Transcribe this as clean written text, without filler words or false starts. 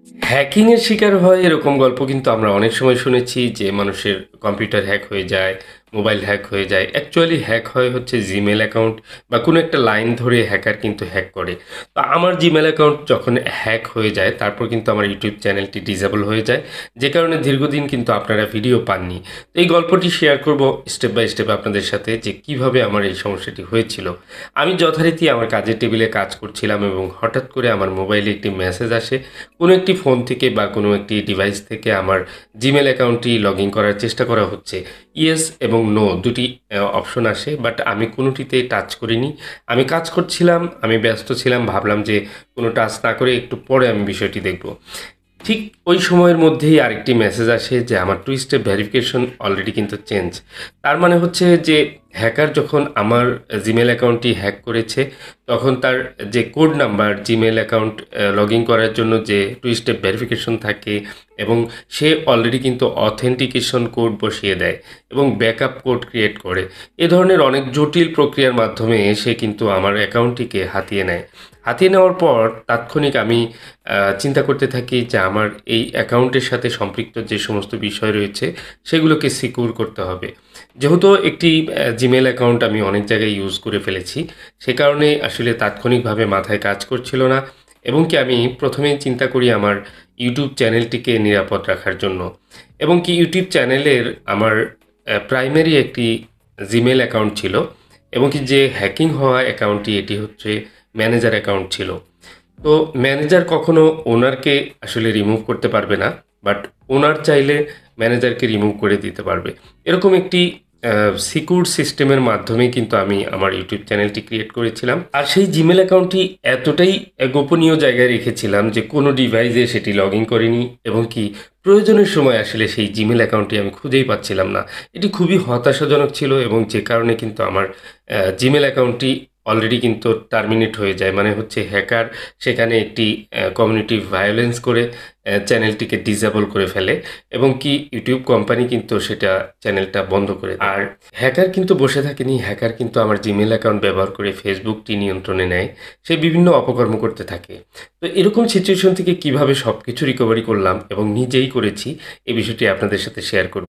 হ্যাকিংয়ের শিকার হয় এরকম গল্প কিন্তু আমরা অনেক সময় শুনেছি যে মানুষের কম্পিউটার হ্যাক হয়ে যায়, মোবাইল হ্যাক হয়ে যায়। অ্যাকচুয়ালি হ্যাক হয় হচ্ছে জিমেল অ্যাকাউন্ট বা কোনো একটা লাইন ধরে হ্যাকার কিন্তু হ্যাক করে। তো আমার জিমেল অ্যাকাউন্ট যখন হ্যাক হয়ে যায় তারপর কিন্তু আমার ইউটিউব চ্যানেলটি ডিসেবল হয়ে যায়। যে কারণে দীর্ঘদিন কিন্তু আপনারা ভিডিও পাননি। তো এই গল্পটি শেয়ার করব স্টেপ বাই স্টেপ আপনাদের সাথে যে কিভাবে আমার এই সমস্যাটি হয়েছিল। আমি যথারীতি আমার কাজের টেবিলে কাজ করছিলাম এবং হঠাৎ করে আমার মোবাইলে একটি মেসেজ আসে কোনো একটি ফোন থেকে বা কোনো একটি ডিভাইস থেকে আমার জিমেল অ্যাকাউন্টটি লগ ইন করার চেষ্টা করা হচ্ছে। ইয়েস এবং নো দুটি অপশন আসে, বাট আমি কোনোটিতে টাচ করিনি। আমি কাজ করছিলাম, আমি ব্যস্ত ছিলাম, ভাবলাম যে কোনো টাচ না করে একটু পরে আমি বিষয়টি দেখব। ঠিক ওই সময়ের মধ্যেই আরেকটি মেসেজ আসে যে আমার টু স্টেপ ভেরিফিকেশন অলরেডি কিন্তু চেঞ্জ। তার মানে হচ্ছে যে হ্যাকার যখন আমার জিমেল অ্যাকাউন্টটি হ্যাক করেছে তখন তার যে code number Gmail account log in করার জন্য যে টু স্টেপ ভেরিফিকেশন থাকে এবং সে অলরেডি কিন্তু অথেন্টিকেশন কোড বসিয়ে দেয় এবং ব্যাকআপ কোড ক্রিয়েট করে। এ ধরনের অনেক জটিল প্রক্রিয়ার মাধ্যমে সে কিন্তু আমার অ্যাকাউন্টটিকে হাতিয়ে নেয়। হাতিয়ে নেওয়ার পর তাৎক্ষণিক আমি চিন্তা করতে থাকি যে আমার এই অ্যাকাউন্টের সাথে সম্পৃক্ত যে সমস্ত বিষয় রয়েছে সেগুলোকে সিকিউর করতে হবে। যেহেতু একটি জিমেল অ্যাকাউন্ট আমি অনেক জায়গায় ইউজ করে ফেলেছি, সে কারণে আসলে তাৎক্ষণিকভাবে মাথায় কাজ করছিল না এবং কি আমি প্রথমেই চিন্তা করি আমার ইউটিউব চ্যানেলটিকে নিরাপদ রাখার জন্য এবং কি ইউটিউব চ্যানেলের আমার প্রাইমারি একটি জিমেল অ্যাকাউন্ট ছিল এবং কি যে হ্যাকিং হওয়া অ্যাকাউন্টটি এটি হচ্ছে ম্যানেজার অ্যাকাউন্ট ছিল। তো ম্যানেজার কখনো ওনারকে আসলে রিমুভ করতে পারবে না, বাট ওনার চাইলে ম্যানেজারকে রিমুভ করে দিতে পারবে। এরকম একটি সিকিউর সিস্টেমের মাধ্যমে কিন্তু আমি আমার ইউটিউব চ্যানেলটি ক্রিয়েট করেছিলাম। আর সেই জিমেল অ্যাকাউন্টটি এতটাই গোপনীয় জায়গায় রেখেছিলাম যে কোনো ডিভাইসে সেটি লগ ইন করিনি এবং কি প্রয়োজনের সময় আসলে সেই জিমেল অ্যাকাউন্টটি আমি খুঁজেই পাচ্ছিলাম না। এটি খুবই হতাশাজনক ছিল এবং যে কারণে কিন্তু আমার জিমেল অ্যাকাউন্টটি অলরেডি কিন্তু টার্মিনেট হয়ে যায়। মানে হচ্ছে হ্যাকার সেখানে একটি কমিউনিটি ভায়োলেন্স করে চ্যানেলটিকে ডিসেবল করে ফেলে এবং কি ইউটিউব কোম্পানি কিন্তু সেটা চ্যানেলটা বন্ধ করে দেয়। আর হ্যাকার কিন্তু বসে থাকেনি, হ্যাকার কিন্তু আমার জিমেল অ্যাকাউন্ট ব্যবহার করে ফেসবুকটি নিয়ন্ত্রণে নেয়। সে বিভিন্ন অপকর্ম করতে থাকে। তো এরকম সিচুয়েশন থেকে কিভাবে সব কিছু রিকভারি করলাম এবং নিজেই করেছি, এই বিষয়টি আপনাদের সাথে শেয়ার করব।